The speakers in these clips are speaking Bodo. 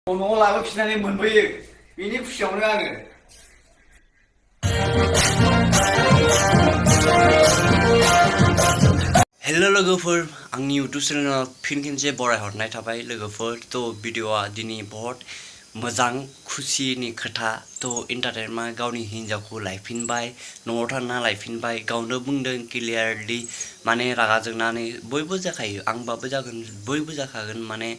न'आव लाबोफिननानै मोनबोयो बिनि खुसियावनो आङो हेलो लोगोफोर आंनि यूट्यूब चेनेलाव फिन खेनसे बरायहरनाय थाबाय लोगोफोर तो भिडिअआ दिनै बहुत मोजां खुसिनि खोथा तो एन्टारटेनमेन्टआ गावनि हिन्जावखौ लायफिनबाय न'आव थांना लायफिनबाय गावनो बुंदों क्लियारलि माने रागा जोंनानै बयबो जाखायो आंबाबो जागोन बयबो जाखागोन माने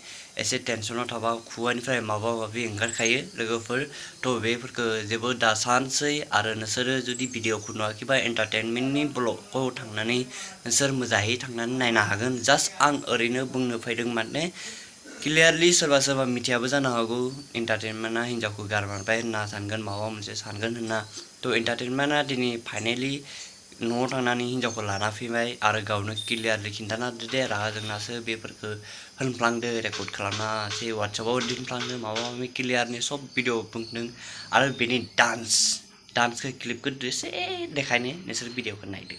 एसे टेनसनाव थाबा खुगानिफ्राय माबा माबि ओंखारखायो लोगोफोर तो बेफोरखौ जेबो दासानसै आरो नोंसोरो जुदि भिडिअखौ नुवाखैबा एन्टारटेनमेन्टनि ब्लगखौ थांनानै नोंसोर मोजाङै थांनानै नायनो हागोन जास्ट आं ओरैनो बुंनो फैदों माने क्लियारलि सोरबा सोरबा मिथियाबो जानो हागौ एन्टारटेनमेन्टआ हिन्जावखौ गारमारबाय होनना सानगोन माबा मोनसे सानगोन होनना तो एन्टारटेनमेन्टआ दिनै फाइनेलि न'आव थांनानै हिन्जावखौ लाना फैबाय आरो गावनो क्लियारलि खिन्थाना होदो दे रागा जोंनासो बेफोरखौ होनफ्लांदो रेकर्ड खालामना एसे वाट्सएपआव दिन्थिफ्लांदो माबा माबि क्लियारनि सब भिडिअ बुंदों आरो बेनि डान्सखौ क्लिपखौ एसे देखायनो नोंसोर भिडिअखौ नायदो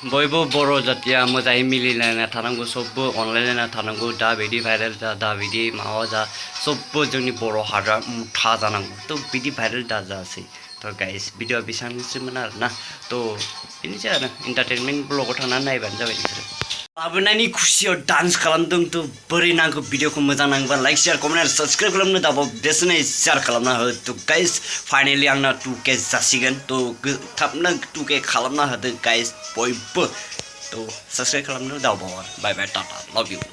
बयबो बर' जातिया मोजाङै मिलायलायना थानांगौ सबबो अनलायलायना थानांगौ दा बिदि भाइरेल जा दा बिदि माबा जा सबबो जोंनि बर' हारिया मुथा जानांगौ तो बिदि भाइरेल दा जासै तो गाइस भिडिअआ बेसेबांसोमोन आरोना तो बेनोसै आरो एन्टारटेनमेन्ट ब्लगाव थांनानै नायबानो जाबाय नोंसोरो लाबोनायनि खुसियाव डान्स खालामदों तो बोरै नांगौ भिडिअखौ मोजां नांबा लाइक शेयार कमेन्ट आरो साबस्क्राइब खालामनो दाबाव देरसिनै शेयार खालामना हो तो गाइस फाइनेलि आंना 2K जासिगोन तो थाबनो 2K खालामना होदो गाइस बयबो तो साबस्क्राइब खालामनो दाबाव बाय बाय टाटा लव यू